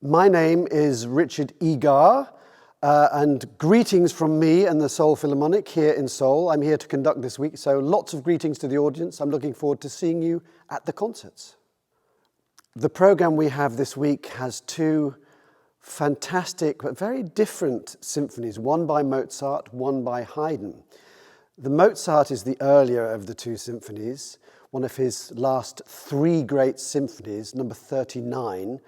My name is Richard Egarr, and greetings from me and the Seoul Philharmonic here in Seoul. I'm here to conduct this week, so lots of greetings to the audience. I'm looking forward to seeing you at the concerts. The program we have this week has two fantastic but very different symphonies, one by Mozart, one by Haydn. The Mozart is the earlier of the two symphonies, one of his last three great symphonies, number 39.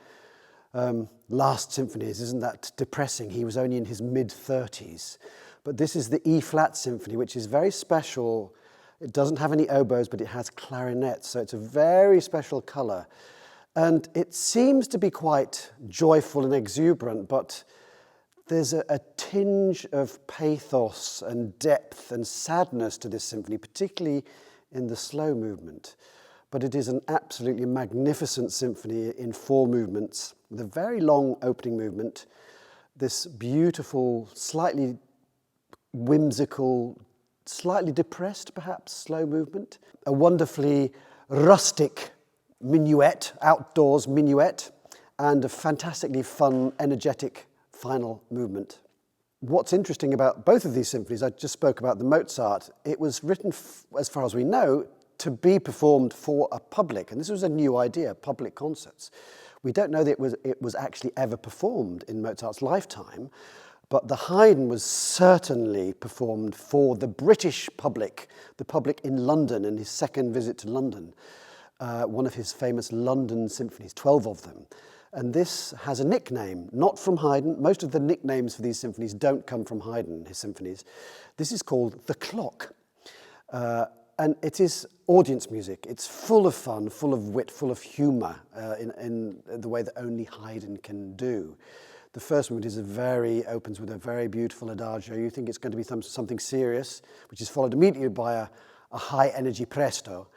Last symphonies, isn't that depressing? He was only in his mid-30s. But this is the E-flat symphony, which is very special. It doesn't have any oboes, but it has clarinets, so it's a very special color. And it seems to be quite joyful and exuberant, but there's a tinge of pathos and depth and sadness to this symphony, particularly in the slow movement. But it is an absolutely magnificent symphony in four movements. The very long opening movement, this beautiful, slightly whimsical, slightly depressed perhaps, slow movement. A wonderfully rustic minuet, outdoors minuet, and a fantastically fun, energetic final movement. What's interesting about both of these symphonies, I just spoke about the Mozart, it was written, as far as we know, to be performed for a public, and this was a new idea, public concerts. We don't know that it was actually ever performed in Mozart's lifetime, but the Haydn was certainly performed for the British public, the public in London in his second visit to London, one of his famous London symphonies, 12 of them. And this has a nickname, not from Haydn. Most of the nicknames for these symphonies don't come from Haydn, his symphonies. This is called The Clock. And it is audience music. It's full of fun, full of wit, full of humor in the way that only Haydn can do. The first movement opens with a very beautiful adagio. You think it's going to be something serious, which is followed immediately by a high energy presto.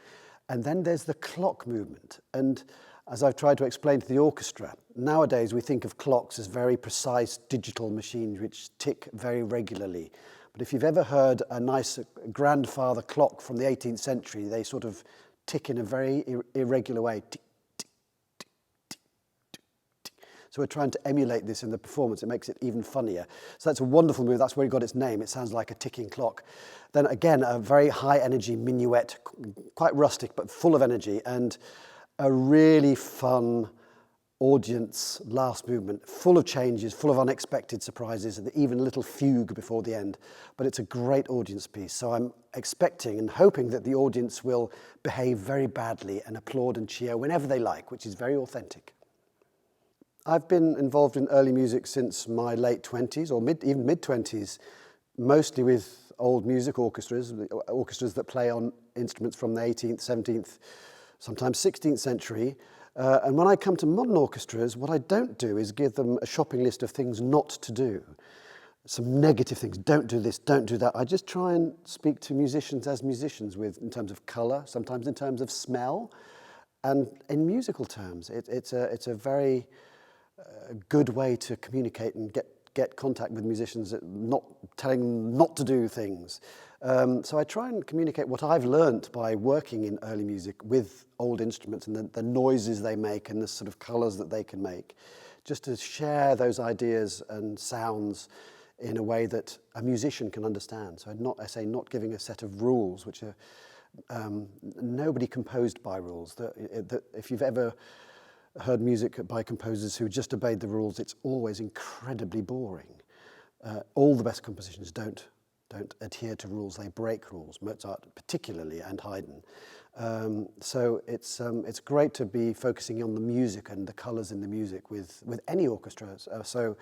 And then there's the clock movement. And as I've tried to explain to the orchestra, nowadays we think of clocks as very precise digital machines which tick very regularly. But if you've ever heard a nice grandfather clock from the 18th century, they sort of tick in a very irregular way. Tick, tick, tick, tick, tick, tick. So we're trying to emulate this in the performance. It makes it even funnier. So that's a wonderful move. That's where it got its name. It sounds like a ticking clock. Then again, a very high energy minuet, quite rustic, but full of energy, and a really fun audience last movement, full of changes, full of unexpected surprises, and even a little fugue before the end. But it's a great audience piece, so I'm expecting and hoping that the audience will behave very badly and applaud and cheer whenever they like, which is very authentic. I've been involved in early music since my late 20s, or even mid-20s, mostly with old music orchestras that play on instruments from the 18th, 17th, sometimes 16th century. And when I come to modern orchestras, what I don't do is give them a shopping list of things not to do. Some negative things, don't do this, don't do that. I just try and speak to musicians as musicians in terms of color, sometimes in terms of smell, and in musical terms. It's a very good way to communicate and get contact with musicians, not telling them not to do things. So I try and communicate what I've learnt by working in early music with old instruments and the noises they make and the sort of colours that they can make, just to share those ideas and sounds in a way that a musician can understand. So I say not giving a set of rules, which are nobody composed by rules. That if you've ever heard music by composers who just obeyed the rules, it's always incredibly boring. All the best compositions don't adhere to rules, they break rules, Mozart particularly, and Haydn. So it's great to be focusing on the music and the colours in the music with any orchestra. So,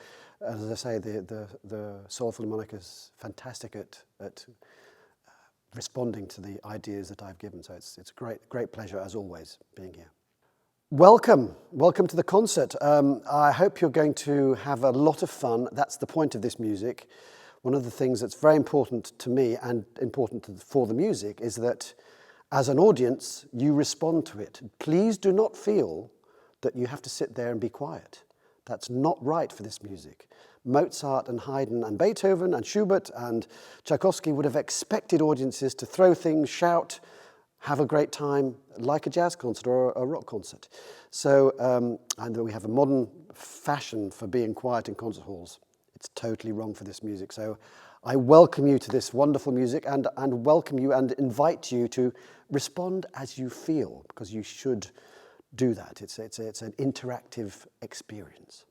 as I say, the Seoul Philharmonic is fantastic at responding to the ideas that I've given. So it's a great pleasure, as always, being here. Welcome to the concert. I hope you're going to have a lot of fun. That's the point of this music. One of the things that's very important to me and important for the music is that as an audience, you respond to it. Please do not feel that you have to sit there and be quiet. That's not right for this music. Mozart and Haydn and Beethoven and Schubert and Tchaikovsky would have expected audiences to throw things, shout, have a great time like a jazz concert or a rock concert. So, and we have a modern fashion for being quiet in concert halls. It's totally wrong for this music. So I welcome you to this wonderful music and welcome you and invite you to respond as you feel, because you should do that. It's an interactive experience.